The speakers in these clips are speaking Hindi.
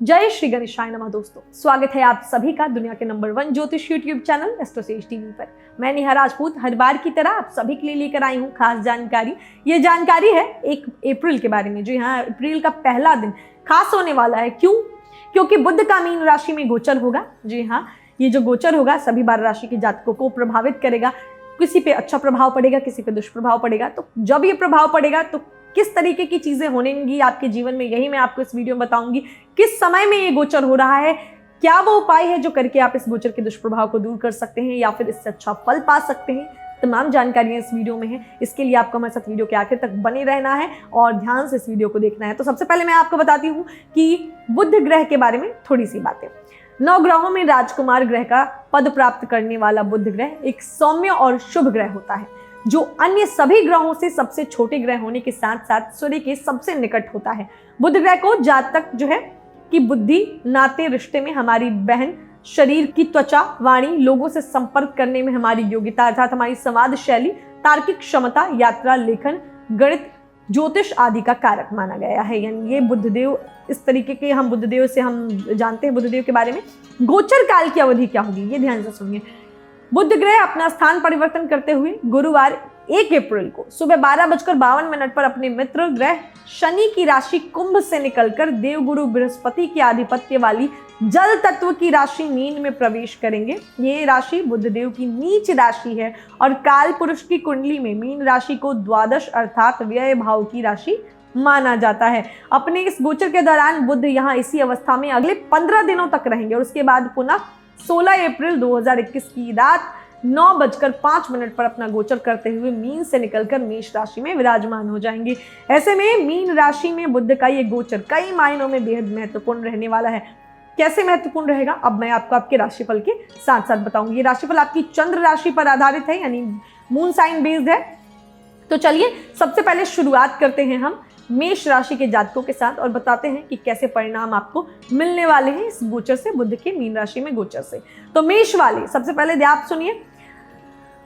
जय श्री गणेशाय नमः। दोस्तों, स्वागत है आप सभी का दुनिया के नंबर 1 ज्योतिष यूट्यूब चैनल एस्ट्रोसेज टीवी पर। मैं नेहा राजपूत हर बार की तरह आप सभी के लिए लेकर आई हूँ खास जानकारी। ये जानकारी है 1 अप्रैल के बारे में। जो यहाँ अप्रैल का पहला दिन खास होने वाला है। क्यों? क्योंकि बुध का मीन राशि में गोचर होगा। जी हाँ, ये जो गोचर होगा सभी 12 राशि के जातकों को प्रभावित करेगा। किसी पे अच्छा प्रभाव पड़ेगा, किसी पे दुष्प्रभाव पड़ेगा। तो जब ये प्रभाव पड़ेगा तो किस तरीके की चीजें होनेंगी आपके जीवन में, यही मैं आपको इस वीडियो में बताऊंगी। किस समय में ये गोचर हो रहा है, क्या वो उपाय है जो करके आप इस गोचर के दुष्प्रभाव को दूर कर सकते हैं या फिर इससे अच्छा फल पा सकते हैं। तमाम जानकारियां इस वीडियो में है। इसके लिए आपको हमारे साथ वीडियो के आखिर तक बने रहना है और ध्यान से इस वीडियो को देखना है। तो सबसे पहले मैं आपको बताती हूँ कि बुध ग्रह के बारे में थोड़ी सी बातें। 9 ग्रहों में राजकुमार ग्रह का पद प्राप्त करने वाला बुध ग्रह एक सौम्य और शुभ ग्रह होता है, जो अन्य सभी ग्रहों से सबसे छोटे ग्रह होने के साथ साथ सूर्य के सबसे निकट होता है। बुध ग्रह को जातक जो है कि बुद्धि, नाते, रिश्ते में हमारी बहन, शरीर की त्वचा, वाणी, लोगों से संपर्क करने में हमारी योग्यता अर्थात हमारी संवाद शैली, तार्किक क्षमता, यात्रा, लेखन, गणित, ज्योतिष आदि का कारक माना गया है। यानी ये बुधदेव, इस तरीके के हम बुधदेव से हम जानते हैं बुधदेव के बारे में। गोचर काल की अवधि क्या होगी, ये ध्यान से सुनिए। बुध ग्रह अपना स्थान परिवर्तन करते हुए गुरुवार 1 अप्रैल को सुबह 12:52 पर अपने मित्र ग्रह शनि की राशि कुंभ से निकलकर देवगुरु बृहस्पति की आधिपत्य वाली जल तत्व की राशि मीन में प्रवेश करेंगे। ये राशि बुधदेव की नीच राशि है और काल पुरुष की कुंडली में मीन राशि को द्वादश अर्थात व्यय भाव की राशि माना जाता है। अपने इस गोचर के दौरान बुध यहाँ इसी अवस्था में अगले 15 दिनों तक रहेंगे और उसके बाद पुनः 16 अप्रैल 2021 की रात 9:05 पर अपना गोचर करते हुए मीन से निकलकर मेष राशि में विराजमान हो जाएंगे। ऐसे में मीन राशि में बुध का ये गोचर कई मायनों में बेहद महत्वपूर्ण रहने वाला है। कैसे महत्वपूर्ण रहेगा, अब मैं आपको आपके राशिफल के साथ साथ बताऊंगी। ये राशिफल आपकी चंद्र राशि पर आधारित है, यानी मून साइन बेस्ड है। तो चलिए सबसे पहले शुरुआत करते हैं हम मेष राशि के जातकों के साथ और बताते हैं कि कैसे परिणाम आपको मिलने वाले हैं इस गोचर से, बुध के मीन राशि में गोचर से। तो मेष वाले, सबसे पहले आप सुनिए,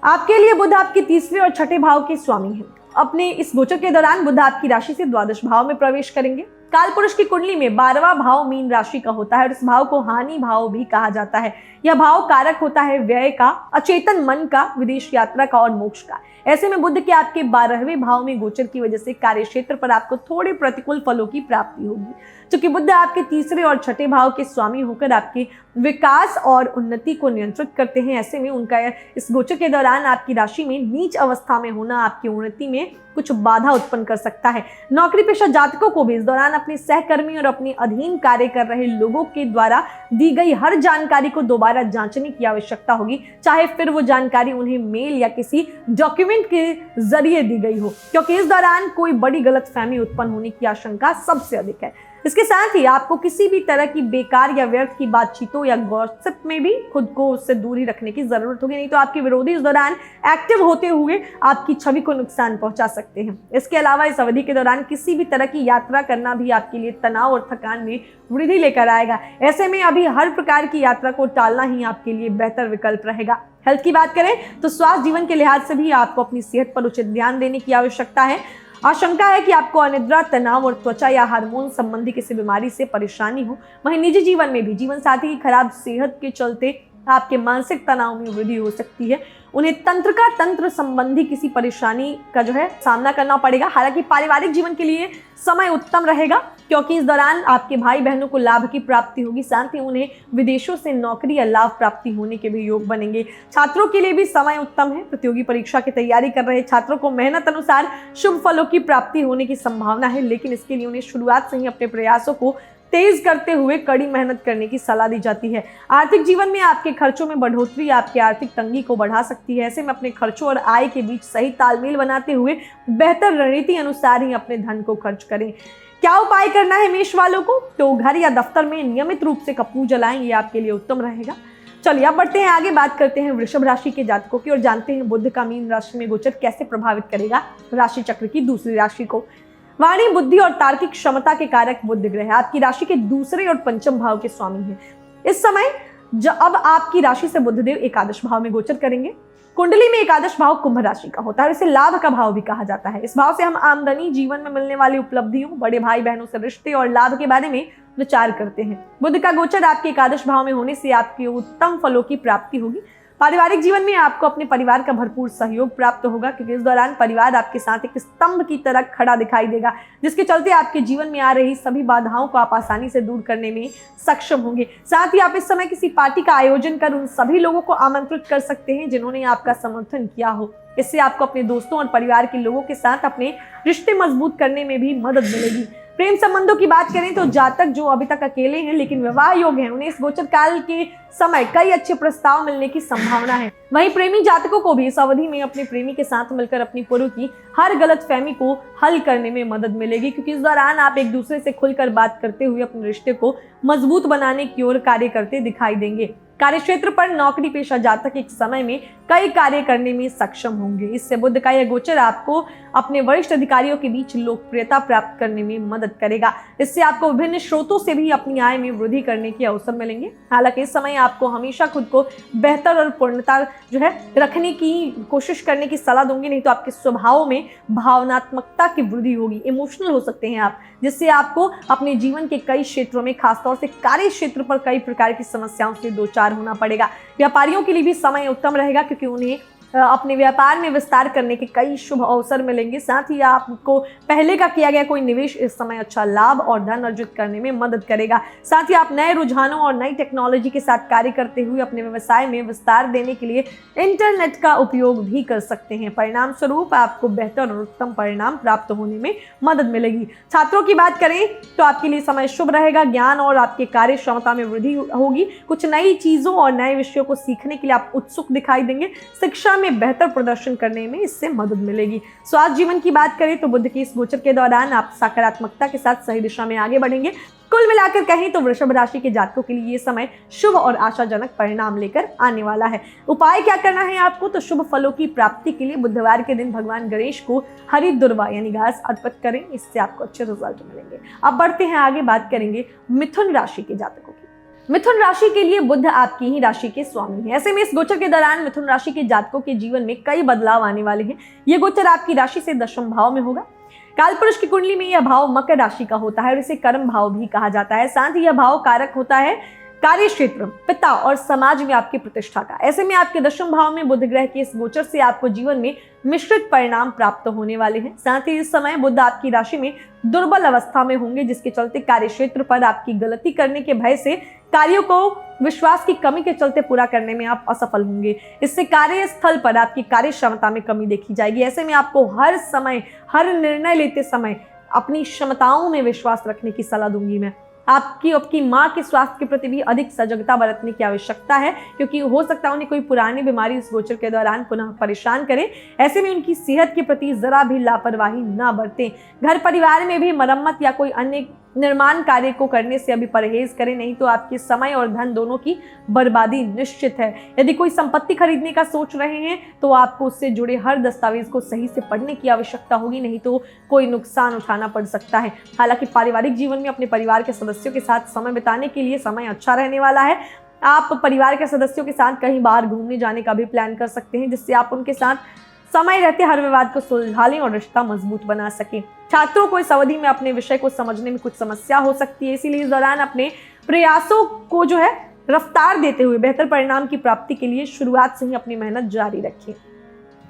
आपके लिए बुध आपके तीसरे और छठे भाव के स्वामी हैं। अपने इस गोचर के दौरान बुध आपकी राशि से द्वादश भाव में प्रवेश करेंगे। काल पुरुष की कुंडली में 12वां भाव मीन राशि का होता है और इस भाव को हानि भाव भी कहा जाता है। यह भाव कारक होता है व्यय का, अचेतन मन का, विदेश यात्रा का और मोक्ष का। ऐसे में बुध के आपके 12वें भाव में गोचर की वजह से कार्य क्षेत्र पर आपको थोड़े प्रतिकूल फलों की प्राप्ति होगी। क्योंकि बुध आपके तीसरे और छठे भाव के स्वामी होकर आपके विकास और उन्नति को नियंत्रित करते हैं। ऐसे में उनका इस गोचर के दौरान आपकी राशि में नीच अवस्था में होना आपकी उन्नति में कुछ बाधा उत्पन्न कर सकता है। नौकरी पेशा जातकों को भी इस दौरान अपने सहकर्मी और अपने अधीन कार्य कर रहे लोगों के द्वारा दी गई हर जानकारी को दोबारा जांचने की आवश्यकता होगी, चाहे फिर वो जानकारी उन्हें मेल या किसी डॉक्यूमेंट के जरिए दी गई हो, क्योंकि इस दौरान कोई बड़ी गलतफहमी उत्पन्न होने की आशंका सबसे अधिक है। इसके साथ ही आपको किसी भी तरह की बेकार या व्यर्थ की बातचीतों या गॉसिप में भी खुद को उससे दूरी रखने की जरूरत होगी, नहीं तो आपके विरोधी इस दौरान एक्टिव होते हुए आपकी छवि को नुकसान पहुंचा सकते हैं। इसके अलावा इस अवधि के दौरान किसी भी तरह की यात्रा करना भी आपके लिए तनाव और थकान में वृद्धि लेकर आएगा। ऐसे में अभी हर प्रकार की यात्रा को टालना ही आपके लिए बेहतर विकल्प रहेगा। हेल्थ की बात करें तो स्वास्थ्य जीवन के लिहाज से भी आपको अपनी सेहत पर उचित ध्यान देने की आवश्यकता है। आशंका है कि आपको अनिद्रा, तनाव और त्वचा या हार्मोन संबंधी किसी बीमारी से परेशानी हो। वहीं निजी जीवन में भी जीवन साथी की खराब सेहत के चलते आपके मानसिक तनाव में वृद्धि हो सकती है। उन्हें तंत्र संबंधी किसी परेशानी का जो है सामना करना पड़ेगा। हालांकि पारिवारिक जीवन के लिए समय उत्तम रहेगा, क्योंकि इस दौरान आपके भाई बहनों को लाभ की प्राप्ति होगी। साथ ही उन्हें विदेशों से नौकरी या लाभ प्राप्ति होने के भी योग बनेंगे। छात्रों के लिए भी समय उत्तम है। प्रतियोगी परीक्षा की तैयारी कर रहे छात्रों को मेहनत अनुसार शुभ फलों की प्राप्ति होने की संभावना है, लेकिन इसके लिए उन्हें शुरुआत से ही अपने प्रयासों को तेज करते हुए कड़ी मेहनत करने की सलाह दी जाती है। आर्थिक जीवन में आपके खर्चों में बढ़ोतरी आपकी आर्थिक तंगी को बढ़ा सकती है। ऐसे में अपने खर्चों और आय के बीच सही तालमेल बनाते हुए बेहतर रणनीति अनुसार ही अपने धन को खर्च करें। क्या उपाय करना है मेष वालों को? तो घर या दफ्तर में नियमित रूप से कपूर जलाएं, ये आपके लिए उत्तम रहेगा। चलिए अब बढ़ते हैं आगे, बात करते हैं वृषभ राशि के जातकों की और जानते हैं बुध का मीन राशि में गोचर कैसे प्रभावित करेगा राशि चक्र की दूसरी राशि को। वाणी, बुद्धि और तार्किक क्षमता के कारक बुध ग्रह आपकी राशि के दूसरे और पंचम भाव के स्वामी हैं। इस समय अब आपकी राशि से बुधदेव एकादश भाव में गोचर करेंगे। कुंडली में एकादश भाव कुंभ राशि का होता है, इसे लाभ का भाव भी कहा जाता है। इस भाव से हम आमदनी, जीवन में मिलने वाली उपलब्धियों, बड़े भाई बहनों से रिश्ते और लाभ के बारे में विचार करते हैं। बुध का गोचर आपके एकादश भाव में होने से आपके उत्तम फलों की प्राप्ति होगी। पारिवारिक जीवन में आपको अपने परिवार का भरपूर सहयोग प्राप्त होगा, क्योंकि इस दौरान परिवार आपके साथ एक स्तंभ की तरह खड़ा दिखाई देगा, जिसके चलते आपके जीवन में आ रही सभी बाधाओं को आप आसानी से दूर करने में सक्षम होंगे। साथ ही आप इस समय किसी पार्टी का आयोजन कर उन सभी लोगों को आमंत्रित कर सकते हैं जिन्होंने आपका समर्थन किया हो। इससे आपको अपने दोस्तों और परिवार के लोगों के साथ अपने रिश्ते मजबूत करने में भी मदद मिलेगी। प्रेम संबंधों की बात करें तो जातक जो अभी तक अकेले हैं लेकिन विवाह योग्य हैं, उन्हें इस गोचर काल के समय कई अच्छे प्रस्ताव मिलने की संभावना है। वहीं प्रेमी जातकों को भी इस अवधि में अपने प्रेमी के साथ मिलकर अपनी पूर्व की हर गलतफहमी को हल करने में मदद मिलेगी, क्योंकि इस दौरान आप एक दूसरे से खुलकर बात करते हुए अपने रिश्ते को मजबूत बनाने की ओर कार्य करते दिखाई देंगे। कार्यक्षेत्र पर नौकरी पेशा जातक एक समय में कई कार्य करने में सक्षम होंगे। इससे बुध का यह गोचर आपको अपने वरिष्ठ अधिकारियों के बीच लोकप्रियता प्राप्त करने में मदद करेगा। इससे आपको विभिन्न स्रोतों से भी अपनी आय में वृद्धि करने के अवसर मिलेंगे। हालांकि इस समय आपको हमेशा खुद को बेहतर और पूर्णता रखने की कोशिश करने की सलाह दूंगी, नहीं तो आपके स्वभाव में भावनात्मकता की वृद्धि होगी। इमोशनल हो सकते हैं आप, जिससे आपको अपने जीवन के कई क्षेत्रों में खासतौर से कार्य क्षेत्र पर कई प्रकार की समस्याओं से दो चार होना पड़ेगा। व्यापारियों के लिए भी समय उत्तम रहेगा, क्योंकि उन्हें अपने व्यापार में विस्तार करने के कई शुभ अवसर मिलेंगे। साथ ही आपको पहले का किया गया कोई निवेश इस समय अच्छा लाभ और धन अर्जित करने में मदद करेगा। साथ ही आप नए रुझानों और नई टेक्नोलॉजी के साथ कार्य करते हुए अपने व्यवसाय में विस्तार देने के लिए इंटरनेट का उपयोग भी कर सकते हैं। परिणाम स्वरूप आपको बेहतर और उत्तम परिणाम प्राप्त होने में मदद मिलेगी। छात्रों की बात करें तो आपके लिए समय शुभ रहेगा। ज्ञान और आपके कार्य क्षमता में वृद्धि होगी। कुछ नई चीजों और नए विषयों को सीखने के लिए आप उत्सुक दिखाई देंगे। शिक्षा में बेहतर प्रदर्शन करने में इससे मदद मिलेगी। स्वास्थ्य जीवन की बात करें तो बुध के इस गोचर के दौरान आप सकारात्मकता के साथ सही दिशा में आगे बढ़ेंगे। कुल मिलाकर कहें तो वृषभ राशि के जातकों के लिए ये समय शुभ और आशाजनक परिणाम लेकर आने वाला है। उपाय क्या करना है आपको, तो शुभ फलों की प्राप्ति के लिए बुधवार के दिन भगवान गणेश को हरी दुर्वा यानी घास अर्पित करें। इससे आपको अच्छे रिजल्ट मिलेंगे। अब बढ़ते हैं आगे, बात करेंगे मिथुन राशि के जातकों की। मिथुन राशि के लिए बुध आपकी ही राशि के स्वामी हैं। ऐसे में इस गोचर के दौरान मिथुन राशि के जातकों के जीवन में कई बदलाव आने वाले हैं। ये गोचर आपकी राशि से दशम भाव में होगा। कालपुरुष की कुंडली में यह भाव मकर राशि का होता है और इसे कर्म भाव भी कहा जाता है। साथ ही यह भाव कारक होता है कार्य क्षेत्र, पिता और समाज में आपकी प्रतिष्ठा का। ऐसे में आपके दशम भाव में बुध ग्रह के इस गोचर से आपको जीवन में मिश्रित परिणाम प्राप्त होने वाले हैं। साथ ही इस समय बुध आपकी राशि में दुर्बल अवस्था में होंगे, जिसके चलते कार्य क्षेत्र पर आपकी गलती करने के भय से कार्यों को विश्वास की कमी के चलते पूरा करने में आप असफल होंगे। इससे कार्यस्थल पर आपकी कार्य क्षमता में कमी देखी जाएगी। ऐसे में आपको हर समय हर निर्णय लेते समय अपनी क्षमताओं में विश्वास रखने की सलाह दूंगी मैं। आपकी माँ के स्वास्थ्य के प्रति भी अधिक सजगता बरतने की आवश्यकता है, क्योंकि हो सकता है उन्हें कोई पुरानी बीमारी इस गोचर के दौरान पुनः परेशान करे। ऐसे में उनकी सेहत के प्रति जरा भी लापरवाही ना बरतें। घर परिवार में भी मरम्मत या कोई अन्य निर्माण कार्य को करने से अभी परहेज करें, नहीं तो आपके समय और धन दोनों की बर्बादी निश्चित है। यदि कोई संपत्ति खरीदने का सोच रहे हैं तो आपको उससे जुड़े हर दस्तावेज को सही से पढ़ने की आवश्यकता होगी, नहीं तो कोई नुकसान उठाना पड़ सकता है। हालांकि पारिवारिक जीवन में अपने परिवार के सदस्यों के साथ समय बिताने के लिए समय अच्छा रहने वाला है। आप परिवार के सदस्यों के साथ कहीं बाहर घूमने जाने का भी प्लान कर सकते हैं, जिससे आप उनके साथ समय रहते हर विवाद को सुलझा लें और रिश्ता मजबूत बना सकें। छात्रों को इस अवधि में अपने विषय को समझने में कुछ समस्या हो सकती है, इसीलिए इस दौरान अपने प्रयासों को रफ्तार देते हुए बेहतर परिणाम की प्राप्ति के लिए शुरुआत से ही अपनी मेहनत जारी रखें।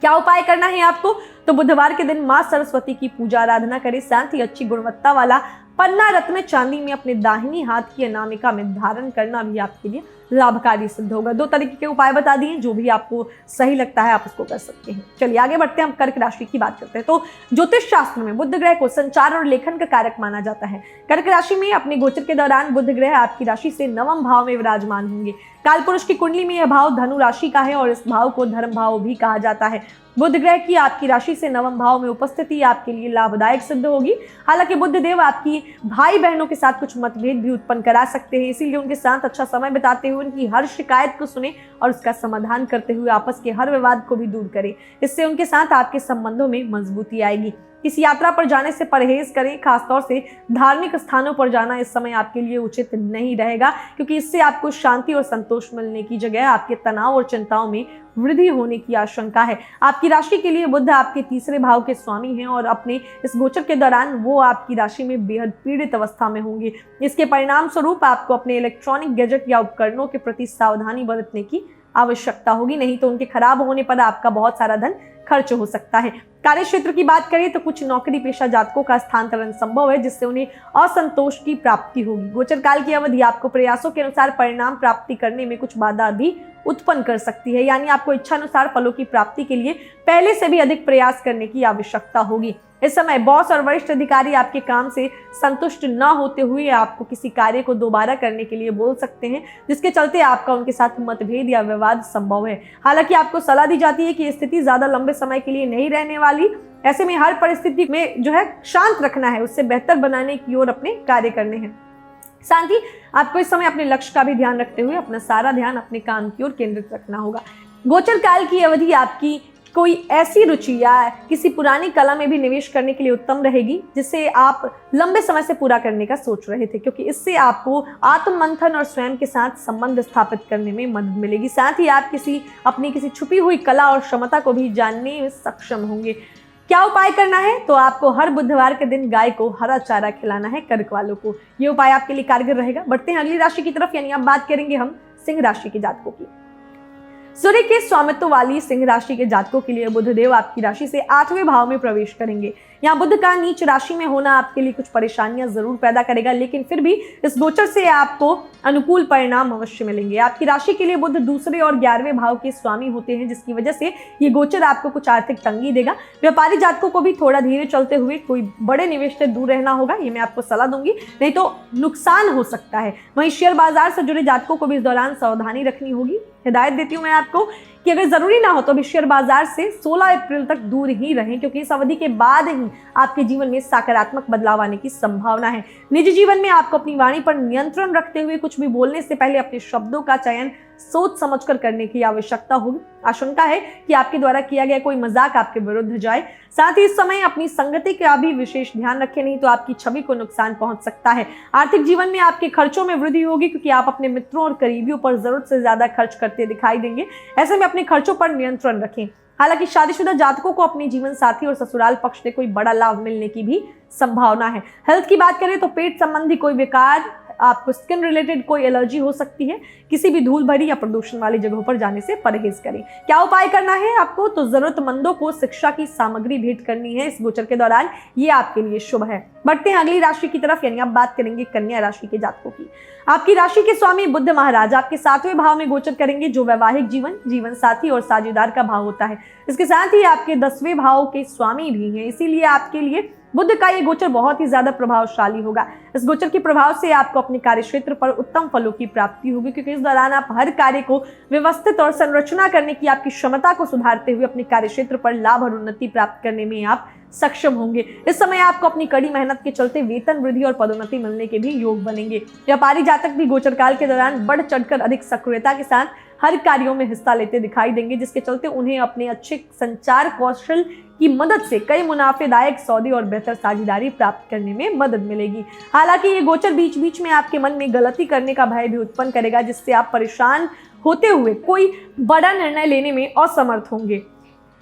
क्या उपाय करना है आपको, तो बुधवार के दिन माँ सरस्वती की पूजा आराधना करें। साथ ही अच्छी गुणवत्ता वाला पन्ना रत्न चांदी में अपने दाहिनी हाथ की अनामिका में धारण करना भी आपके लिए लाभकारी सिद्ध होगा। 2 तरीके के उपाय बता दिए, जो भी आपको सही लगता है आप उसको कर सकते हैं। चलिए आगे बढ़ते हैं, हम कर्क राशि की बात करते हैं। तो ज्योतिष शास्त्र में बुध ग्रह को संचार और लेखन का कारक माना जाता है। कर्क राशि में अपने गोचर के दौरान बुध ग्रह आपकी राशि से 9वें भाव में विराजमान होंगे। कालपुरुष की कुंडली में यह भाव धनु राशि का है और इस भाव को धर्म भाव भी कहा जाता है। बुध ग्रह की आपकी राशि से 9वें भाव में उपस्थिति आपके लिए लाभदायक सिद्ध होगी। हालांकि बुध देव आपकी भाई बहनों के साथ कुछ मतभेद भी उत्पन्न करा सकते हैं, इसीलिए उनके साथ अच्छा समय बिताते हुए उनकी हर शिकायत को सुने और उसका समाधान करते हुए आपस के हर विवाद को भी दूर करें। इससे उनके साथ आपके संबंधों में मजबूती आएगी। किसी यात्रा पर जाने से परहेज करें। खासतौर से धार्मिक स्थानों पर जाना इस समय आपके लिए उचित नहीं रहेगा, क्योंकि इससे आपको शांति और संतोष मिलने की जगह आपके तनाव और चिंताओं में वृद्धि होने की आशंका है। आपकी राशि के लिए बुध आपके तीसरे भाव के स्वामी हैं और अपने इस गोचर के दौरान वो आपकी राशि में बेहद पीड़ित अवस्था में होंगे। इसके परिणाम स्वरूप आपको अपने इलेक्ट्रॉनिक गैजेट या उपकरणों के प्रति सावधानी बरतने की आवश्यकता होगी, नहीं तो उनके खराब होने पर आपका बहुत सारा धन खर्च हो सकता है। कार्य क्षेत्र की बात करें तो कुछ नौकरी पेशा जातकों का स्थानांतरण संभव है, जिससे उन्हें असंतोष की प्राप्ति होगी। गोचर काल की अवधि आपको प्रयासों के अनुसार परिणाम प्राप्ति करने में कुछ बाधा भी उत्पन्न कर सकती है, यानी आपको इच्छानुसार फलों की प्राप्ति के लिए पहले से भी अधिक प्रयास करने की आवश्यकता होगी। इस समय बॉस और वरिष्ठ अधिकारी आपके काम से संतुष्ट न होते हुए आपको किसी कार्य को दोबारा करने के लिए बोल सकते हैं, जिसके चलते आपका उनके साथ मतभेद या विवाद संभव है। हालांकि आपको सलाह दी जाती है कि स्थिति ज्यादा लंबे समय के लिए नहीं रहने वाली, ऐसे में हर परिस्थिति में जो है शांत रखना है, उससे बेहतर बनाने की ओर अपने कार्य करने हैं। साथ ही आपको इस समय अपने लक्ष्य का भी ध्यान रखते हुए अपना सारा ध्यान अपने काम की ओर केंद्रित रखना होगा। गोचर काल की अवधि आपकी कोई ऐसी रुचि या किसी पुरानी कला में भी निवेश करने के लिए उत्तम रहेगी, जिसे आप लंबे समय से पूरा करने का सोच रहे थे, क्योंकि इससे आपको आत्ममंथन और स्वयं के साथ संबंध स्थापित करने में मदद मिलेगी। साथ ही आप अपनी किसी छुपी हुई कला और क्षमता को भी जानने में सक्षम होंगे। क्या उपाय करना है? तो आपको हर बुधवार के दिन गाय को हरा चारा खिलाना है कर्क वालों को। ये उपाय आपके लिए कारगर रहेगा। बढ़ते हैं अगली राशि की तरफ, यानी अब बात करेंगे हम सिंह राशि के जातकों की। सूर्य के स्वामित्व वाली सिंह राशि के जातकों के लिए बुधदेव आपकी राशि से 8वें भाव में प्रवेश करेंगे। यहाँ बुध का नीच राशि में होना आपके लिए कुछ परेशानियां जरूर पैदा करेगा, लेकिन फिर भी इस गोचर से आपको अनुकूल परिणाम अवश्य मिलेंगे। आपकी राशि के लिए बुध दूसरे और 11वें भाव के स्वामी होते हैं, जिसकी वजह से ये गोचर आपको कुछ आर्थिक तंगी देगा। व्यापारी जातकों को भी थोड़ा धीरे चलते हुए कोई बड़े निवेश से दूर रहना होगा, ये मैं आपको सलाह दूंगी, नहीं तो नुकसान हो सकता है। वहीं शेयर बाजार से जुड़े जातकों को भी इस दौरान सावधानी रखनी होगी। हिदायत देती हूँ मैं आपको कि अगर जरूरी ना हो तो भी शेयर बाजार से 16 अप्रैल तक दूर ही रहें, क्योंकि इस अवधि के बाद ही आपके जीवन में सकारात्मक बदलाव आने की संभावना है। निजी जीवन में आपको अपनी वाणी पर नियंत्रण रखते हुए कुछ भी बोलने से पहले अपने शब्दों का चयन सोच समझकर करने की आवश्यकता होगी। आशंका है कि आपके द्वारा किया गया कोई मजाक आपके विरुद्ध जाए। साथ ही इस समय अपनी संगति का भी विशेष ध्यान रखें, नहीं तो आपकी छवि को नुकसान पहुंच सकता है। आर्थिक जीवन में आपके खर्चों में वृद्धि होगी, क्योंकि आप अपने मित्रों और करीबियों पर जरूरत से ज्यादा खर्च करते दिखाई देंगे। ऐसे में अपने खर्चों पर नियंत्रण रखें। हालांकि शादीशुदा जातकों को अपने जीवन साथी और ससुराल पक्ष से कोई बड़ा लाभ मिलने की भी संभावना है। हेल्थ की बात करें तो पेट संबंधी कोई विकार, आपको स्किन रिलेटेड कोई एलर्जी हो सकती है। किसी भी धूल भरी या प्रदूषण वाली जगहों पर जाने से परहेज करें। क्या उपाय करना है आपको? तो जरूरतमंदों को शिक्षा की सामग्री भेंट करनी है इस गोचर के दौरान, ये आपके लिए शुभ है। बढ़ते हैं अगली राशि की तरफ, यानी अब बात करेंगे कन्या राशि के जातकों की। आपकी राशि के स्वामी बुध महाराज आपके 7वें भाव में गोचर करेंगे, जो वैवाहिक जीवन, जीवन साथी और साझेदार का भाव होता है। इसके साथ ही आपके 10वें भाव के स्वामी भी हैं, इसीलिए आपके लिए बुध का ये गोचर बहुत ही ज्यादा प्रभावशाली होगा। इस गोचर के प्रभाव से आपको अपने कार्य क्षेत्र पर उत्तम फलों की प्राप्ति होगी, क्योंकि इस दौरान आप हर कार्य को व्यवस्थित और संरचना करने की आपकी क्षमता को सुधारते हुए अपने कार्य क्षेत्र पर लाभ और उन्नति प्राप्त करने में आप सक्षम होंगे। इस समय आपको अपनी कड़ी मेहनत के चलते वेतन वृद्धि और पदोन्नति मिलने के भी योग बनेंगे। व्यापारी जातक भी गोचर काल के दौरान बढ़ चढ़कर अधिक सक्रियता के साथ हर कार्यों में हिस्सा लेते दिखाई देंगे, जिसके चलते उन्हें अपने अच्छे संचार कौशल की मदद से कई मुनाफेदायक सौदे और बेहतर साझेदारी प्राप्त करने में मदद मिलेगी। हालांकि ये गोचर बीच बीच में आपके मन में गलती करने का भय भी उत्पन्न करेगा, जिससे आप परेशान होते हुए कोई बड़ा निर्णय लेने में असमर्थ होंगे।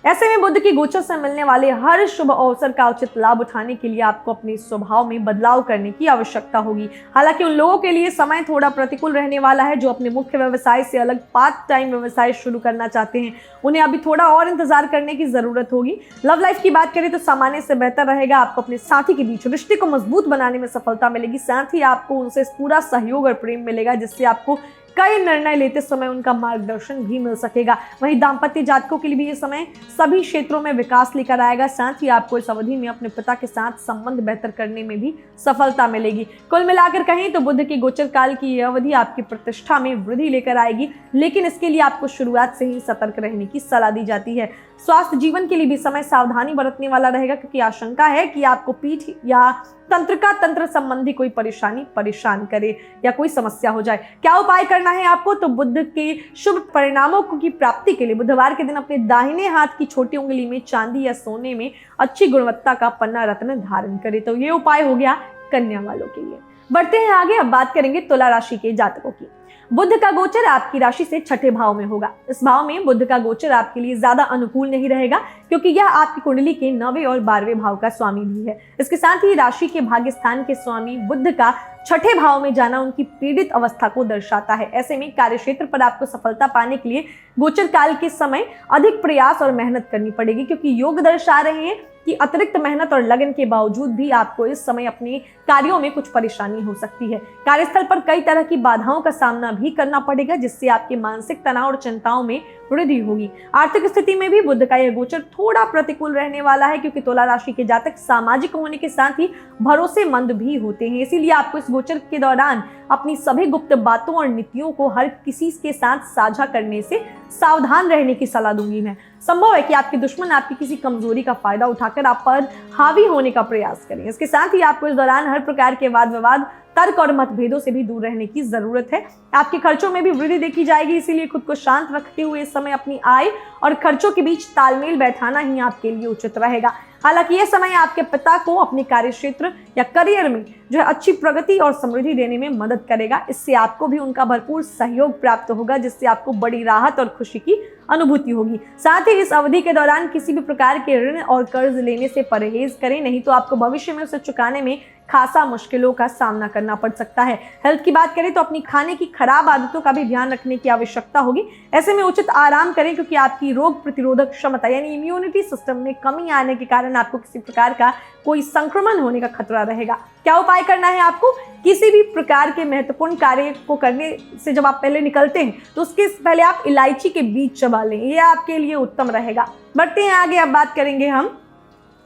ऐसे में बुध की गोचर से मिलने वाले हर शुभ अवसर का उचित लाभ उठाने के लिए आपको अपने स्वभाव में बदलाव करने की आवश्यकता होगी। हालांकि उन लोगों के लिए समय थोड़ा प्रतिकूल रहने वाला है जो अपने मुख्य व्यवसाय से अलग पार्ट टाइम व्यवसाय शुरू करना चाहते हैं। उन्हें अभी थोड़ा और इंतजार करने की जरूरत होगी। लव लाइफ की बात करें तो सामान्य से बेहतर रहेगा। आपको अपने साथी के बीच रिश्ते को मजबूत बनाने में सफलता मिलेगी। साथ ही आपको उनसे पूरा सहयोग और प्रेम मिलेगा, जिससे आपको कई निर्णय लेते समय उनका मार्गदर्शन भी मिल सकेगा। वहीं दाम्पत्य जातकों के लिए भी ये समय सभी क्षेत्रों में विकास लेकर आएगा। साथ ही आपको इस अवधि में अपने पिता के साथ संबंध बेहतर करने में भी सफलता मिलेगी। कुल मिलाकर कहें तो बुध के गोचर काल की यह अवधि आपकी प्रतिष्ठा में वृद्धि लेकर आएगी, लेकिन इसके लिए आपको शुरुआत से ही सतर्क रहने की सलाह दी जाती है। स्वास्थ्य जीवन के लिए भी समय सावधानी बरतने वाला रहेगा, क्योंकि आशंका है कि आपको पीठ या तंत्रिका तंत्र संबंधी कोई परेशानी परेशान करे या कोई समस्या हो जाए। क्या उपाय करना करना है आपको तो बुध के शुभ परिणामों की प्राप्ति के लिए बुधवार के दिन अपने दाहिने हाथ की छोटी उंगली में चांदी या सोने में अच्छी गुणवत्ता का पन्ना रत्न धारण करें। तो ये उपाय हो गया कन्या वालों के लिए। बढ़ते हैं आगे, अब बात करेंगे तुला राशि के जातकों की। बुध का गोचर आपकी राशि से छठे भाव में होगा। इस भाव में बुध का गोचर आपके लिए ज्यादा अनुकूल नहीं रहेगा क्योंकि यह आपकी कुंडली के 9वें और 12वें भाव का स्वामी भी है। इसके साथ ही राशि के भाग्य स्थान के स्वामी बुध का छठे भाव में जाना उनकी पीड़ित अवस्था को दर्शाता है। ऐसे में कार्य क्षेत्र पर आपको सफलता पाने के लिए गोचर काल के समय अधिक प्रयास और मेहनत करनी पड़ेगी क्योंकि योग दर्शा रहे हैं कि अतिरिक्त मेहनत और लगन के बावजूद भी आपको इस समय अपने कार्यों में कुछ परेशानी हो सकती है। कार्यस्थल पर कई तरह की बाधाओं का सामना भी करना पड़ेगा जिससे आपके मानसिक तनाव और चिंताओं में वृद्धि होगी। आर्थिक स्थिति में भी बुध का यह गोचर थोड़ा प्रतिकूल रहने वाला है क्योंकि तुला राशि के जातक सामाजिक होने के साथ ही भरोसेमंद भी होते हैं। इसीलिए आपको इस गोचर के दौरान अपनी सभी गुप्त बातों और नीतियों को हर किसी के साथ साझा करने से सावधान रहने की सलाह दूंगी मैं। संभव है कि आपके दुश्मन आपकी किसी कमजोरी का फायदा उठाकर आप पर हावी होने का प्रयास करें। इसके साथ ही आपको इस दौरान हर प्रकार के वाद विवाद, तर्क और मतभेदों से भी दूर रहने की जरूरत है। आपके खर्चों में भी वृद्धि देखी जाएगी, इसीलिए खुद को शांत रखते हुए इस समय अपनी आय और खर्चों के बीच तालमेल बैठाना ही आपके लिए उचित रहेगा। हालांकि यह समय आपके पिता को अपने कार्यक्षेत्र या करियर में जो है अच्छी प्रगति और समृद्धि देने में मदद करेगा। इससे आपको भी उनका भरपूर सहयोग प्राप्त होगा जिससे आपको बड़ी राहत और खुशी की अनुभूति होगी। साथ ही इस अवधि के दौरान किसी भी प्रकार के ऋण और कर्ज लेने से परहेज करें, नहीं तो आपको भविष्य में उसे चुकाने में खासा मुश्किलों का सामना करना पड़ सकता है। हेल्थ की बात करें तो अपनी खाने की खराब आदतों का भी ध्यान रखने की आवश्यकता होगी। ऐसे में उचित आराम करें क्योंकि आपकी रोग प्रतिरोधक क्षमता यानी इम्यूनिटी सिस्टम में कमी आने के कारण आपको किसी प्रकार का कोई संक्रमण होने का खतरा रहेगा। क्या उपाय करना है आपको? किसी भी प्रकार के महत्वपूर्ण कार्य को करने से जब आप पहले निकलते हैं तो उसके पहले आप इलायची के बीज चबा लें, यह आपके लिए उत्तम रहेगा। बढ़ते हैं आगे, अब बात करेंगे हम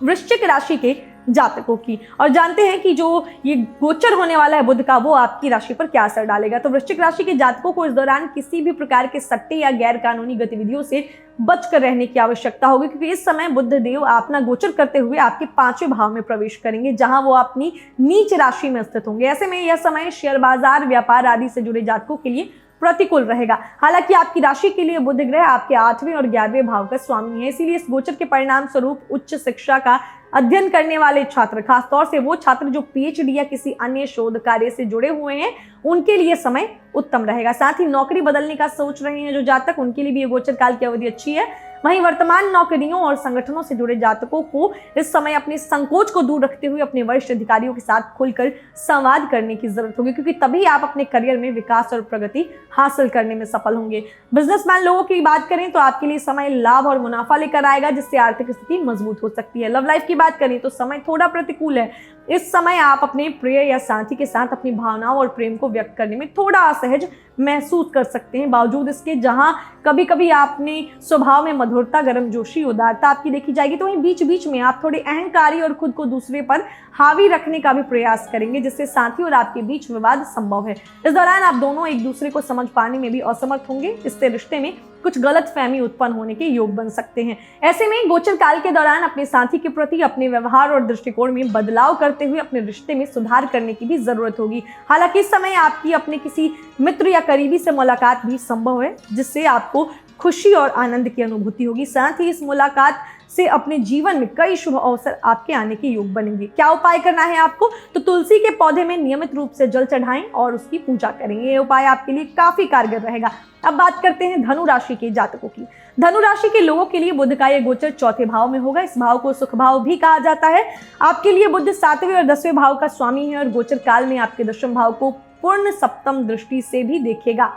वृश्चिक राशि के जातकों की और जानते हैं कि जो ये गोचर होने वाला है बुध का वो आपकी राशि पर क्या असर डालेगा। तो वृश्चिक राशि के जातकों को इस दौरान किसी भी प्रकार के सट्टे या गैर कानूनी गतिविधियों से बचकर रहने की आवश्यकता होगी क्योंकि इस समय बुध देव अपना गोचर करते हुए आपके 5वें भाव में प्रवेश करेंगे जहां वो अपनी नीच राशि में स्थित होंगे। ऐसे में यह समय शेयर बाजार, व्यापार आदि से जुड़े जातकों के लिए प्रतिकूल रहेगा। हालांकि आपकी राशि के लिए बुध ग्रह आपके 8वें और 11वें भाव का स्वामी है, इसीलिए इस गोचर के परिणाम स्वरूप उच्च शिक्षा का अध्ययन करने वाले छात्र, खासतौर से वो छात्र जो पीएचडी या किसी अन्य शोध कार्य से जुड़े हुए हैं, उनके लिए समय उत्तम रहेगा। साथ ही नौकरी बदलने का सोच रहे हैं जो जातक, उनके लिए भी ये गोचर काल की अवधि अच्छी है। वहीं वर्तमान नौकरियों और संगठनों से जुड़े जातकों को इस समय अपने संकोच को दूर रखते हुए अपने वरिष्ठ अधिकारियों के साथ खुलकर संवाद करने की जरूरत होगी क्योंकि तभी आप अपने करियर में विकास और प्रगति हासिल करने में सफल होंगे। बिजनेसमैन लोगों की बात करें तो आपके लिए समय लाभ और मुनाफा लेकर आएगा जिससे आर्थिक स्थिति मजबूत हो सकती है। लव लाइफ की बात करें तो समय थोड़ा प्रतिकूल है। इस समय आप अपने प्रिय या साथी के साथ अपनी भावनाओं और प्रेम को व्यक्त करने में थोड़ा असहज महसूस कर सकते हैं। बावजूद इसके जहां कभी कभी आपने स्वभाव में मधुरता, गर्मजोशी, उदारता आपकी देखी जाएगी तो वहीं बीच बीच में आप थोड़े अहंकारी और खुद को दूसरे पर हावी रखने का भी प्रयास करेंगे जिससे साथी और आपके बीच विवाद संभव है। इस दौरान आप दोनों एक दूसरे को समझ पाने में भी असमर्थ होंगे, इससे रिश्ते में कुछ गलतफहमी उत्पन्न होने के योग बन सकते हैं। ऐसे में गोचर काल के दौरान अपने साथी के प्रति अपने व्यवहार और दृष्टिकोण में बदलाव करते हुए अपने रिश्ते में सुधार करने की भी जरूरत होगी। हालांकि इस समय आपकी अपने किसी मित्र या करीबी से मुलाकात भी संभव है जिससे आपको खुशी और आनंद की अनुभूति होगी। साथ ही इस मुलाकात से अपने जीवन में कई शुभ अवसर आपके आने के योग बनेंगे। क्या उपाय करना है आपको? तो तुलसी के पौधे में नियमित रूप से जल चढ़ाएं और उसकी पूजा करेंगे। ये उपाय आपके लिए काफी कारगर रहेगा। अब बात करते हैं धनु राशि के जातकों की। धनु राशि के लोगों के लिए बुध का यह गोचर 4थे भाव में होगा। इस भाव को सुख भाव भी कहा जाता है। आपके लिए बुध 7वें और 10वें भाव का स्वामी है और गोचर काल में आपके 10वें भाव को पूर्ण सप्तम दृष्टि से भी देखेगा।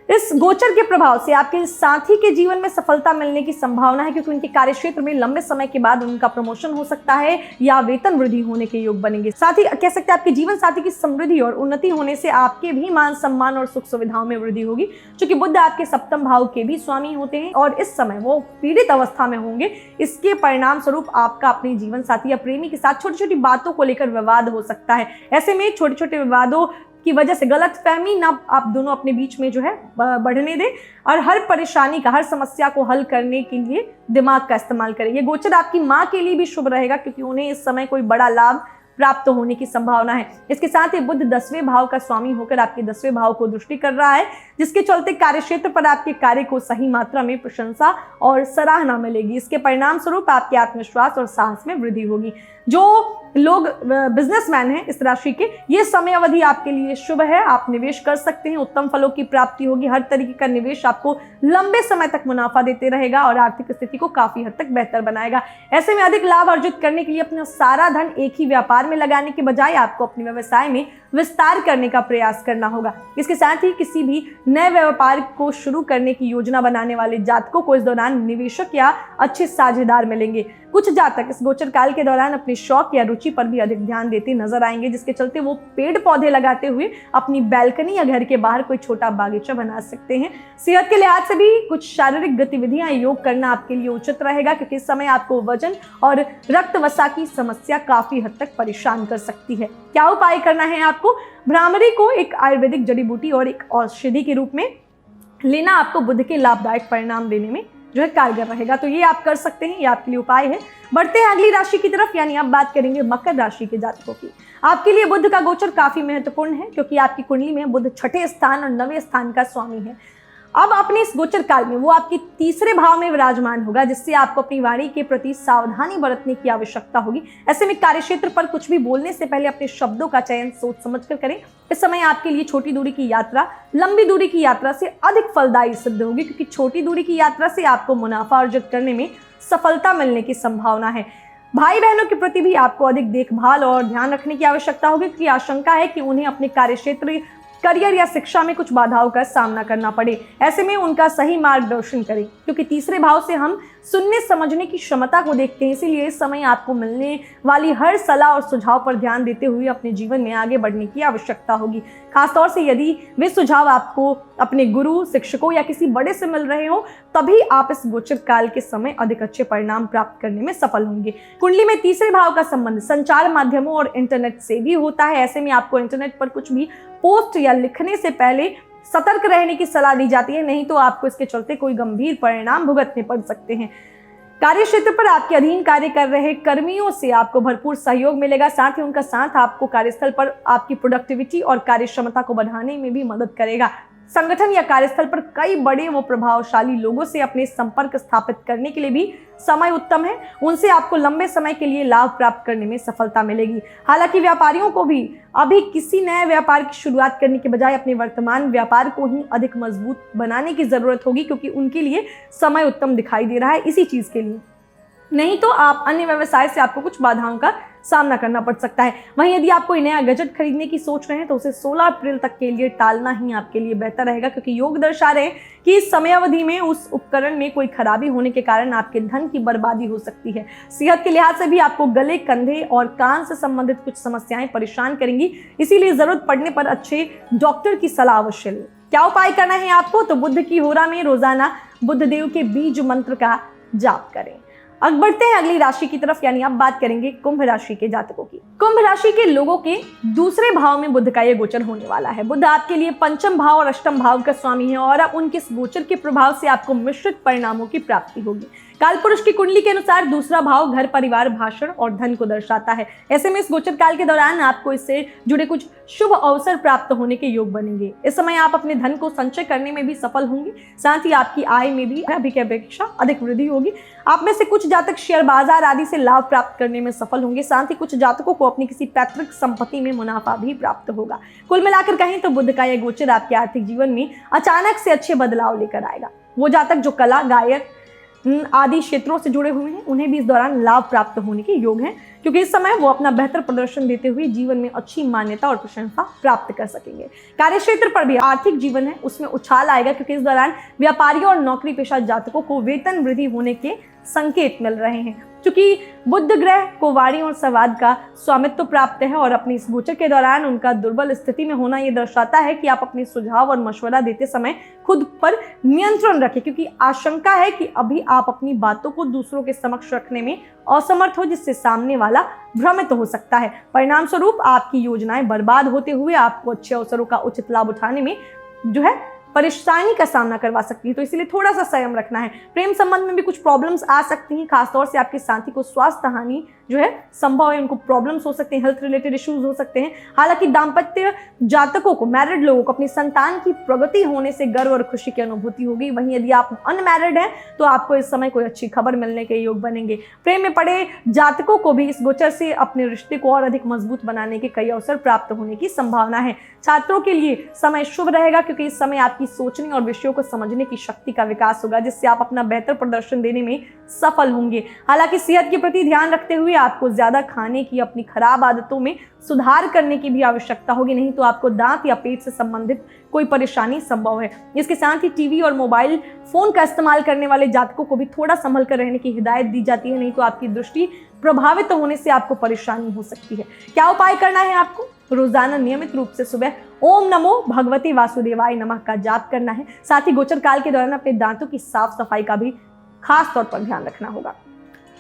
इस गोचर के प्रभाव से आपके साथी के जीवन में सफलता मिलने की संभावना है क्योंकि उनके कार्यक्षेत्र में लंबे समय के बाद उनका प्रमोशन हो सकता है या वेतन वृद्धि होने के योग बनेंगे। साथ ही कह सकते हैं आपके जीवन साथी की समृद्धि और उन्नति होने से आपके भी मान सम्मान और सुख सुविधाओं में वृद्धि होगी। क्योंकि बुध आपके सप्तम भाव के भी स्वामी होते हैं और इस समय वो पीड़ित अवस्था में होंगे। इसके परिणाम स्वरूप आपका अपने जीवन साथी या प्रेमी के साथ छोटी छोटी बातों को लेकर विवाद हो सकता है। ऐसे में छोटे छोटे विवादों की वजह से गलतफहमी ना आप दोनों अपने बीच में जो है बढ़ने दें और हर परेशानी का, हर समस्या को हल करने के लिए दिमाग का इस्तेमाल करें। ये गोचर आपकी माँ के लिए भी शुभ रहेगा क्योंकि उन्हें इस समय कोई बड़ा लाभ प्राप्त होने की संभावना है। इसके साथ ही बुध 10वें भाव का स्वामी होकर आपके 10वें भाव को दृष्टि कर रहा है, जिसके चलते कार्यक्षेत्र पर आपके कार्य को सही मात्रा में प्रशंसा और सराहना मिलेगी। इसके परिणाम स्वरूप आपके आत्मविश्वास और साहस में वृद्धि होगी। जो लोग बिजनेसमैन हैं इस राशि के, ये समय अवधि आपके लिए शुभ है। आप निवेश कर सकते हैं, उत्तम फलों की प्राप्ति होगी। हर तरीके का निवेश आपको लंबे समय तक मुनाफा देते रहेगा और आर्थिक स्थिति को काफी हद तक बेहतर बनाएगा। ऐसे में अधिक लाभ अर्जित करने के लिए अपना सारा धन एक ही व्यापार में लगाने के बजाय आपको अपने व्यवसाय में विस्तार करने का प्रयास करना होगा। इसके साथ ही किसी भी नए व्यापार को शुरू करने की योजना बनाने वाले जातकों को इस दौरान निवेशक या अच्छे साझेदार मिलेंगे। कुछ जातक इस गोचर काल के दौरान अपने शौक या रुचि पर भी अधिक ध्यान देते नजर आएंगे, जिसके चलते वो पेड़ पौधे लगाते हुए अपनी बैल्कनी या घर के बाहर कोई छोटा बागीचा बना सकते हैं। सेहत के लिहाज से भी कुछ शारीरिक गतिविधियां, योग करना आपके लिए उचित रहेगा, क्योंकि इस समय आपको वजन और रक्त वसा की समस्या काफी हद तक परेशान कर सकती है। क्या उपाय करना है आपको? भ्रामरी को एक आयुर्वेदिक जड़ी बूटी और एक औषधि के रूप में लेना आपको बुध के लाभदायक परिणाम देने में जो है कारगर रहेगा। तो ये आप कर सकते हैं, ये आपके लिए उपाय है। बढ़ते हैं अगली राशि की तरफ, यानी अब बात करेंगे मकर राशि के जातकों की। आपके लिए बुध का गोचर काफी महत्वपूर्ण है, क्योंकि आपकी कुंडली में बुध 6ठे स्थान और 9वें स्थान का स्वामी है। अब अपने इस गोचर काल में वो आपके 3रे भाव में विराजमान होगा, जिससे आपको अपनी वाणी के प्रति सावधानी बरतने की आवश्यकता होगी। ऐसे में कार्यक्षेत्र पर कुछ भी बोलने से पहले अपने शब्दों का चयन सोच समझकर करें। इस समय आपके लिए छोटी दूरी की यात्रा लंबी दूरी की यात्रा से अधिक फलदायी सिद्ध होगी, क्योंकि छोटी दूरी की यात्रा से आपको मुनाफा अर्जित करने में सफलता मिलने की संभावना है। भाई बहनों के प्रति भी आपको अधिक देखभाल और ध्यान रखने की आवश्यकता होगी, क्योंकि आशंका है कि उन्हें अपने कार्यक्षेत्र, करियर या शिक्षा में कुछ बाधाओं का सामना करना पड़े। ऐसे में उनका सही मार्गदर्शन करें, क्योंकि 3रे भाव से हम सुनने समझने की क्षमता को देखते हैं। इसीलिए इस समय आपको मिलने वाली हर सलाह और सुझाव पर ध्यान देते हुए अपने जीवन में आगे बढ़ने की आवश्यकता होगी। खासतौर से यदि वे सुझाव आपको अपने गुरु, शिक्षकों या किसी बड़े से मिल रहे हो, तभी आप इस गोचर काल के समय अधिक अच्छे परिणाम प्राप्त करने में सफल होंगे। कुंडली में 3रे भाव का संबंध संचार माध्यमों और इंटरनेट से भी होता है। ऐसे में आपको इंटरनेट पर कुछ भी पोस्ट या लिखने से पहले सतर्क रहने की सलाह दी जाती है, नहीं तो आपको इसके चलते कोई गंभीर परिणाम भुगतने पड़ सकते हैं। कार्यक्षेत्र पर आपके अधीन कार्य कर रहे कर्मियों से आपको भरपूर सहयोग मिलेगा। साथ ही उनका साथ आपको कार्यस्थल पर आपकी प्रोडक्टिविटी और कार्य क्षमता को बढ़ाने में भी मदद करेगा। संगठन या कार्यस्थल पर कई बड़े व प्रभावशाली लोगों से अपने संपर्क स्थापित करने के लिए भी समय उत्तम है। उनसे आपको लंबे समय के लिए लाभ प्राप्त करने में सफलता मिलेगी। हालांकि व्यापारियों को भी अभी किसी नए व्यापार की शुरुआत करने के बजाय अपने वर्तमान व्यापार को ही अधिक मजबूत बनाने की जरूरत होगी, क्योंकि उनके लिए समय उत्तम दिखाई दे रहा है इसी चीज के लिए। नहीं तो आप अन्य व्यवसाय से आपको कुछ बाधाओं का सामना करना पड़ सकता है। वहीं यदि आप कोई नया गैजेट खरीदने की सोच रहे हैं तो उसे 16 अप्रैल तक के लिए टालना ही आपके लिए बेहतर रहेगा, क्योंकि योग दर्शा रहे हैं कि इस समयावधि में उस उपकरण में कोई खराबी होने के कारण आपके धन की बर्बादी हो सकती है। सेहत के लिहाज से भी आपको गले, कंधे और कान से संबंधित कुछ समस्याएं परेशान करेंगी, इसीलिए जरूरत पड़ने पर अच्छे डॉक्टर की सलाह अवश्य लें। क्या उपाय करना है आपको? तो बुध की होरा में रोजाना बुध देव के बीज मंत्र का जाप करें। अब बढ़ते हैं अगली राशि की तरफ, यानी अब बात करेंगे कुंभ राशि के जातकों की। कुंभ राशि के लोगों के 2रे भाव में बुध का ये गोचर होने वाला है। बुध आपके लिए 5म भाव और 8म भाव का स्वामी है और उनके इस गोचर के प्रभाव से आपको मिश्रित परिणामों की प्राप्ति होगी। कालपुरुष की कुंडली के अनुसार 2रा भाव घर, परिवार, भाषण और धन को दर्शाता है। ऐसे में इस गोचर काल के दौरान आपको इससे जुड़े कुछ शुभ अवसर प्राप्त होने के योग बनेंगे। इस समय आप अपने धन को संचय करने में भी सफल होंगे। साथ ही आपकी आय में भी अभी की अपेक्षा अधिक वृद्धि होगी। आप में से कुछ जातक शेयर बाजार आदि से लाभ प्राप्त करने में सफल होंगे। साथ ही कुछ जातकों को अपनी किसी पैतृक संपत्ति में मुनाफा भी प्राप्त होगा। कुल मिलाकर कहें तो बुध का यह गोचर आपके आर्थिक जीवन में अचानक से अच्छे बदलाव लेकर आएगा। वो जातक जो कला, गायक आदि क्षेत्रों से जुड़े हुए हैं, उन्हें भी इस दौरान लाभ प्राप्त होने के योग हैं, क्योंकि इस समय वो अपना बेहतर प्रदर्शन देते हुए जीवन में अच्छी मान्यता और प्रशंसा प्राप्त कर सकेंगे। कार्यक्षेत्र पर भी आर्थिक जीवन है उसमें उछाल आएगा, क्योंकि इस दौरान व्यापारियों और नौकरी पेशा जातकों को वेतन वृद्धि होने के संकेत मिल रहे हैं। क्योंकि बुध ग्रह को वाणी और संवाद का स्वामित्व प्राप्त है और अपनी इस गोचर के दौरान उनका दुर्बल स्थिति में होना ये दर्शाता है कि आप अपने सुझाव और मशवरा देते समय खुद पर नियंत्रण रखें, क्योंकि आशंका है कि अभी आप अपनी बातों को दूसरों के समक्ष रखने में असमर्थ हो, जिससे सामने वाला भ्रमित हो सकता है। परिणाम स्वरूप आपकी योजनाएं बर्बाद होते हुए आपको अच्छे अवसरों का उचित लाभ उठाने में जो है परेशानी का सामना करवा सकती है, तो इसीलिए थोड़ा सा संयम रखना है। प्रेम संबंध में भी कुछ प्रॉब्लम्स आ सकती हैं, खासतौर से आपके साथी को स्वास्थ्य हानि जो है संभव है, उनको प्रॉब्लम्स हो सकते हैं, हेल्थ रिलेटेड इश्यूज हो सकते हैं। हालांकि दाम्पत्य जातकों को, मैरिड लोगों को अपनी संतान की प्रगति होने से गर्व और खुशी की अनुभूति होगी। वहीं यदि आप अनमैरिड हैं तो आपको इस समय कोई अच्छी खबर मिलने के योग बनेंगे। प्रेम में पड़े जातकों को भी इस गोचर से अपने रिश्ते को और अधिक मजबूत बनाने के कई अवसर प्राप्त होने की संभावना है। छात्रों के लिए समय शुभ रहेगा, क्योंकि इस समय आपकी सोचने और विषयों को समझने की शक्ति का विकास होगा, जिससे आप अपना बेहतर प्रदर्शन देने में सफल होंगे। हालांकि सेहत के प्रति ध्यान रखते हुए आपको ज्यादा खाने की, अपनी खराब आदतों में सुधार करने की भी आवश्यकता होगी, नहीं तो आपको दांत या पेट से संबंधित कोई परेशानी संभव है। इसके साथ ही टीवी और मोबाइल फोन का इस्तेमाल करने वाले जातकों को भी थोड़ा संभल कर रहने की हिदायत दी जाती है, नहीं तो आपकी दृष्टि प्रभावित होने से आपको परेशानी हो सकती है। क्या उपाय करना है आपको? रोजाना नियमित रूप से सुबह ओम नमो भगवते वासुदेवाय नमः का जाप करना है। साथ ही गोचर काल के दौरान अपने दांतों की साफ सफाई का भी खास तौर पर ध्यान रखना होगा।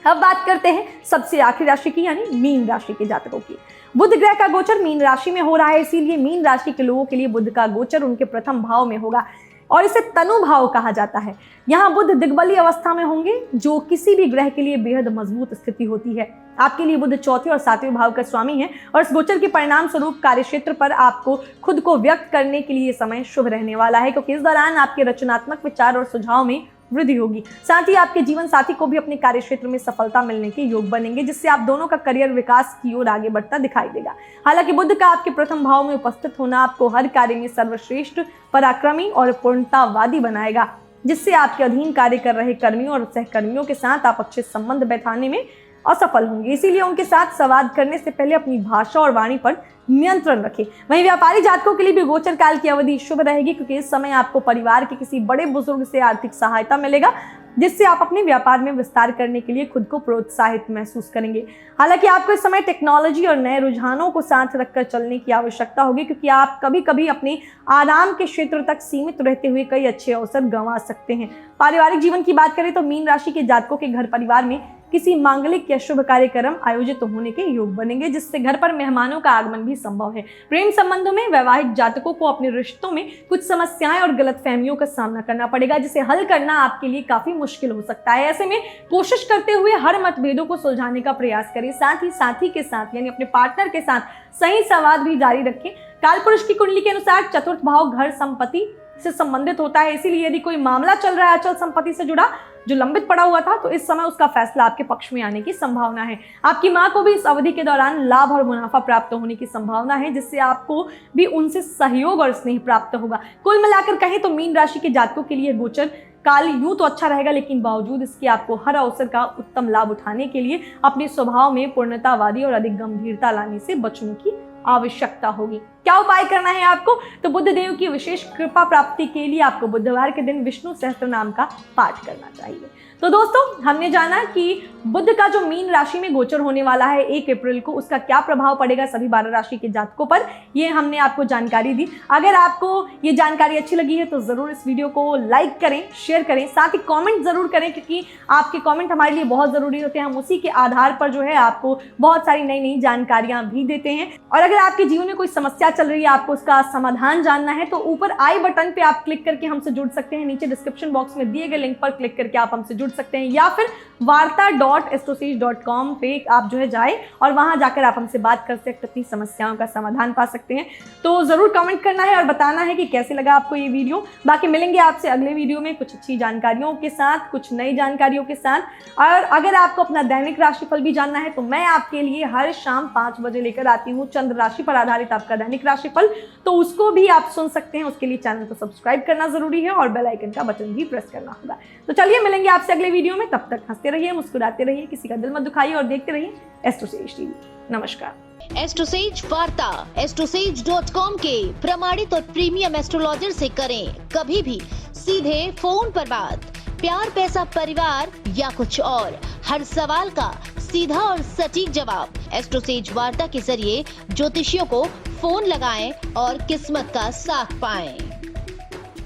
अब बात करते हैं सबसे आखिरी राशि की, यानी मीन राशि के जातकों की। बुध ग्रह का गोचर मीन राशि में हो रहा है, इसीलिए मीन राशि के लोगों के लिए बुध का गोचर उनके प्रथम भाव में होगा और इसे तनु भाव कहा जाता है। यहाँ बुध दिग्बली अवस्था में होंगे, जो किसी भी ग्रह के लिए बेहद मजबूत स्थिति होती है। आपके लिए बुध चौथे और सातवें भाव का स्वामी है और इस गोचर के परिणाम स्वरूप कार्यक्षेत्र पर आपको खुद को व्यक्त करने के लिए समय शुभ रहने वाला है, क्योंकि इस दौरान आपके रचनात्मक विचार और सुझाव में वृद्धि होगी। साथ ही आपके जीवन साथी को भी अपने कार्यक्षेत्र में सफलता मिलने के योग बनेंगे, जिससे आप दोनों का करियर विकास की ओर आगे बढ़ता दिखाई देगा। हालांकि बुध का आपके प्रथम भाव में उपस्थित होना आपको हर कार्य में सर्वश्रेष्ठ, पराक्रमी और पूर्णतावादी बनाएगा, जिससे आपके अधीन कार्य कर रहे कर्मियों और सहकर्मियों के साथ आप अच्छे संबंध बैठाने में असफल होंगे। इसीलिए उनके साथ संवाद करने से पहले अपनी भाषा और वाणी पर नियंत्रण रखें। वहीं व्यापारी जातकों के लिए भी गोचर काल की अवधि शुभ रहेगी, क्योंकि इस समय आपको परिवार के किसी बड़े बुजुर्ग से आर्थिक सहायता मिलेगा, जिससे आप अपने व्यापार में विस्तार करने के लिए खुद को प्रोत्साहित महसूस करेंगे। हालांकि आपको इस समय टेक्नोलॉजी और नए रुझानों को साथ रखकर चलने की आवश्यकता होगी, क्योंकि आप कभी कभी अपने आराम के क्षेत्र तक सीमित रहते हुए कई अच्छे अवसर गंवा सकते हैं। पारिवारिक जीवन की बात करें तो मीन राशि के जातकों के घर परिवार में किसी मांगलिक या शुभ कार्यक्रम आयोजित होने के योग बनेंगे, जिससे घर पर मेहमानों का आगमन भी संभव है। प्रेम संबंधों में वैवाहिक जातकों को अपने रिश्तों में कुछ समस्याएं और गलतफहमियों का सामना करना पड़ेगा, जिसे हल करना आपके लिए काफी मुश्किल हो सकता है। ऐसे में कोशिश करते हुए हर मतभेदों को सुलझाने का प्रयास करें। साथ ही साथी के साथ, यानी अपने पार्टनर के साथ सही संवाद भी जारी रखें। कालपुरुष की कुंडली के अनुसार चतुर्थ भाव घर संपत्ति से संबंधित होता है, इसीलिए यदि कोई मामला चल रहा है अचल संपत्ति से जुड़ा जो लंबित पड़ा हुआ था, तो इस समय उसका फैसला आपके पक्ष में आने की संभावना है। आपकी मां को भी इस अवधि के दौरान लाभ और मुनाफा प्राप्त होने की संभावना है, जिससे आपको भी उनसे सहयोग और स्नेह प्राप्त होगा। कुल मिलाकर कहें तो मीन राशि के जातकों के लिए गोचर काल यूं तो अच्छा रहेगा, लेकिन बावजूद इसके आपको हर अवसर का उत्तम लाभ उठाने के लिए अपने स्वभाव में पूर्णतावादी और अधिक गंभीरता लाने से बचने की आवश्यकता होगी। क्या उपाय करना है आपको? तो बुध देव की विशेष कृपा प्राप्ति के लिए आपको बुधवार के दिन विष्णु सहस्त्र नाम का पाठ करना चाहिए। तो दोस्तों, हमने जाना कि बुध का जो मीन राशि में गोचर होने वाला है 1 अप्रैल को, उसका क्या प्रभाव पड़ेगा सभी 12 राशि के जातकों पर, ये हमने आपको जानकारी दी। अगर आपको ये जानकारी अच्छी लगी है तो जरूर इस वीडियो को लाइक करें, शेयर करें, साथ ही कमेंट जरूर करें, क्योंकि आपके कमेंट हमारे लिए बहुत जरूरी होते हैं। हम उसी के आधार पर जो है आपको बहुत सारी नई नई जानकारियां भी देते हैं। और अगर आपके जीवन में कोई समस्या चल रही है, आपको उसका समाधान जानना है, तो ऊपर आई बटन पे आप क्लिक करके हमसे जुड़ सकते हैं। नीचे डिस्क्रिप्शन बॉक्स में दिए गए लिंक पर क्लिक करके आप हमसे जुड़ सकते हैं, या फिर varta.astrosage.com पे आप जो है जाए और वहां जाकर आप हमसे बात कर सकते हैं, अपनी समस्याओं का समाधान पा सकते हैं। तो जरूर कमेंट करना है और बताना है कि कैसे लगा आपको ये वीडियो। बाकी मिलेंगे आपसे अगले वीडियो में कुछ अच्छी जानकारियों के साथ, कुछ नई जानकारियों के साथ। और अगर आपको अपना दैनिक राशिफल भी जानना है तो मैं आपके लिए हर शाम 5 बजे लेकर आती हूँ चंद्र राशि पर आधारित आपका दैनिक राशिफल, तो उसको भी आप सुन सकते हैं। उसके लिए चैनल को सब्सक्राइब करना जरूरी है और बेल आइकन का बटन भी प्रेस करना होगा। तो चलिए मिलेंगे आपसे अगले वीडियो में, तब तक हंसते रहिए, मुस्कुराते रहिए, किसी का दिल मत दुखाइए और देखते रहिए एस्ट्रोसेज टीवी। नमस्कार। एस्ट्रोसेज वार्ता astrosage.com के प्रमाणित और प्रीमियम एस्ट्रोलॉजर से करें कभी भी सीधे फोन पर बात। प्यार, पैसा, परिवार या कुछ और, हर सवाल का सीधा और सटीक जवाब। एस्ट्रोसेज वार्ता के जरिए ज्योतिषियों को फोन लगाएं और किस्मत का साथ पाएं।